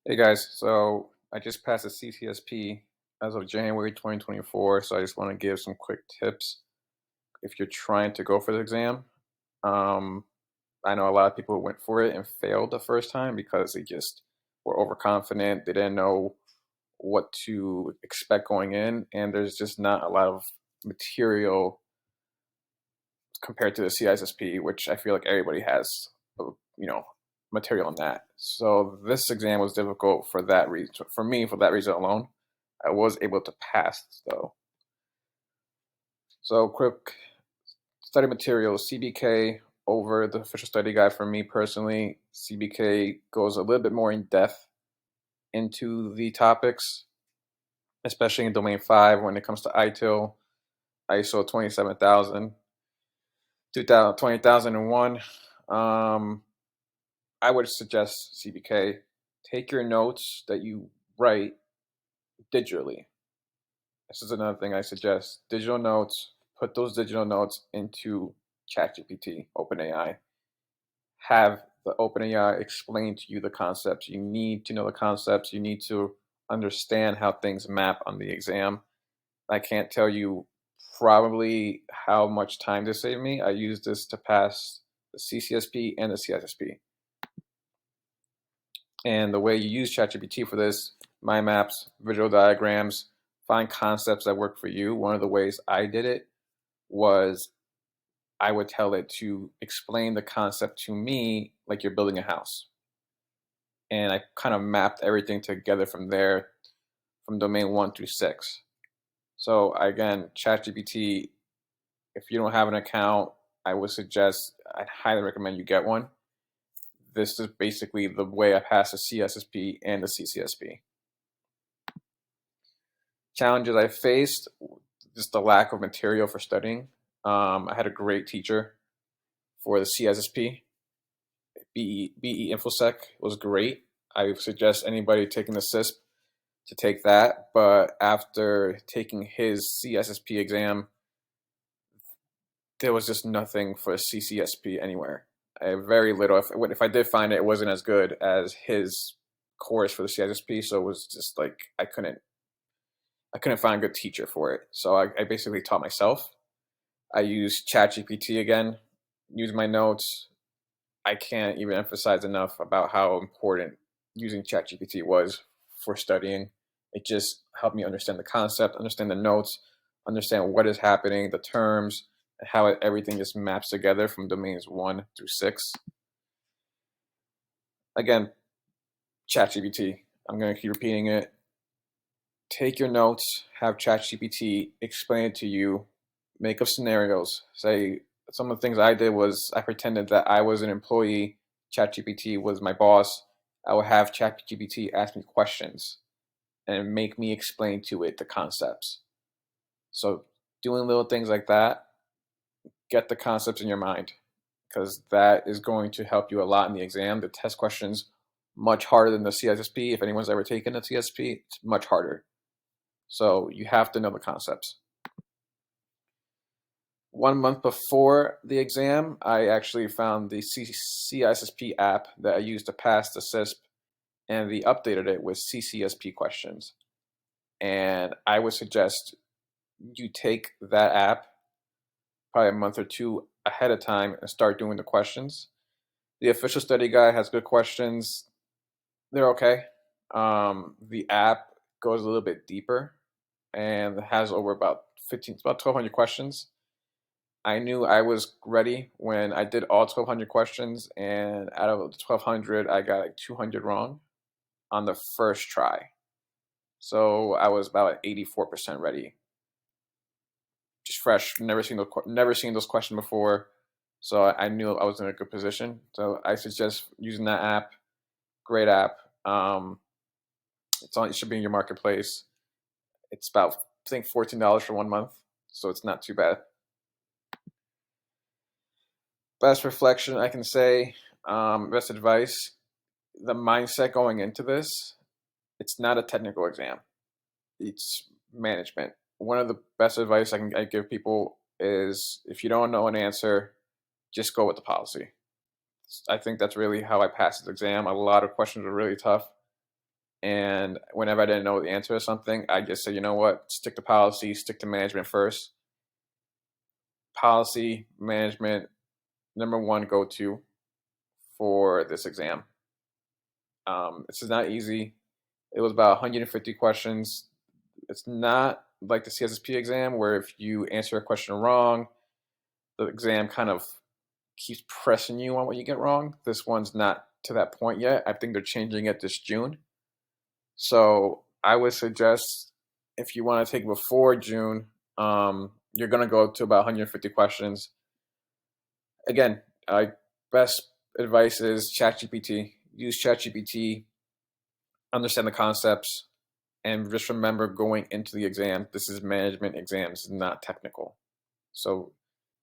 Hey guys, so I just passed the CCSP as of January 2024, so I just want to give some quick tips if you're trying to go for the exam. Um, I know a lot of people went for it and failed the first time because they just were overconfident. They didn't know what to expect going in, and there's just not a lot of material compared to the CISSP, which I feel like everybody has, you know, material in that. So this exam was difficult for that reason. For me, for that reason alone, I was able to pass though. So quick study materials, CBK over the official study guide for me personally. CBK goes a little bit more in depth into the topics, especially in domain 5 when it comes to ITIL, ISO 27000, 20001. I would suggest CBK. Take your notes that you write digitally. This is another thing I suggest. Digital notes. Put those digital notes into ChatGPT, OpenAI. Have the OpenAI explain to you the concepts. You need to know the concepts. You need to understand how things map on the exam. I can't tell you probably how much time this saved me. I used this to pass the CCSP and the CISSP. And the way you use ChatGPT for this, mind maps, visual diagrams, find concepts that work for you. One of the ways I did it was I would tell it to explain the concept to me like you're building a house. And I kind of mapped everything together from there, from domain 1 through 6. So again, ChatGPT, if you don't have an account, I'd highly recommend you get one. This is basically the way I passed the CSSP and the CCSP. Challenges I faced, just the lack of material for studying. I had a great teacher for the CISSP. BE InfoSec was great. I suggest anybody taking the CISSP to take that. But after taking his CSSP exam, there was just nothing for CCSP anywhere. Very little. If I did find it, it wasn't as good as his course for the CISSP. So it was just like I couldn't find a good teacher for it. So I basically taught myself. I used ChatGPT again, used my notes. I can't even emphasize enough about how important using ChatGPT was for studying. It just helped me understand the concept, understand the notes, understand what is happening, the terms, and how everything just maps together from domains 1 through 6. Again, ChatGPT. I'm going to keep repeating it. Take your notes, have ChatGPT explain it to you, make up scenarios. Say some of the things I did was I pretended that I was an employee, ChatGPT was my boss. I would have ChatGPT ask me questions and make me explain to it the concepts. So doing little things like that, get the concepts in your mind because that is going to help you a lot in the exam. The test questions much harder than the CSSP. If anyone's ever taken a CSP, it's much harder. So you have to know the concepts. 1 month before the exam, I actually found the CISSP app that I used to pass the CISP, and they updated it with CCSP questions. And I would suggest you take that app probably a month or two ahead of time and start doing the questions. The official study guide has good questions. They're okay. The app goes a little bit deeper and has over about 15, about 1,200 questions. I knew I was ready when I did all 1,200 questions, and out of the 1,200, I got like 200 wrong on the first try. So I was about 84% ready. Just fresh, never seen those questions before, so I knew I was in a good position. So I suggest using that app. Great app. It should be in your marketplace. It's about I think $14 for 1 month, so it's not too bad. Best reflection I can say, best advice, the mindset going into this, it's not a technical exam. It's management. One of the best advice I give people is if you don't know an answer, just go with the policy. I think that's really how I passed this exam. A lot of questions were really tough. And whenever I didn't know the answer to something, I just said, you know what, stick to policy, stick to management first. Policy, management, number one go to for this exam. This is not easy. It was about 150 questions. It's not like the CISSP exam where if you answer a question wrong, the exam kind of keeps pressing you on what you get wrong. This one's not to that point yet. I think they're changing it this June. So I would suggest if you want to take it before June, you're going to go to about 150 questions. Again, best advice is ChatGPT. Use ChatGPT, understand the concepts, and just remember going into the exam, this is management exams, not technical. So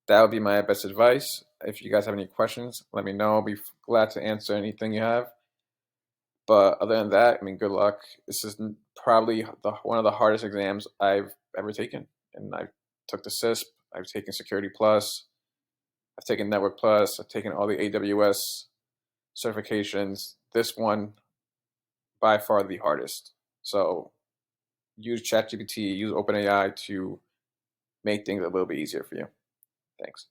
that would be my best advice. If you guys have any questions, let me know. I'll be glad to answer anything you have. But other than that, I mean, good luck. This is probably one of the hardest exams I've ever taken. And I took the CISSP, I've taken Security Plus, I've taken Network Plus, I've taken all the AWS certifications. This one, by far the hardest. So use ChatGPT, use OpenAI to make things a little bit easier for you. Thanks.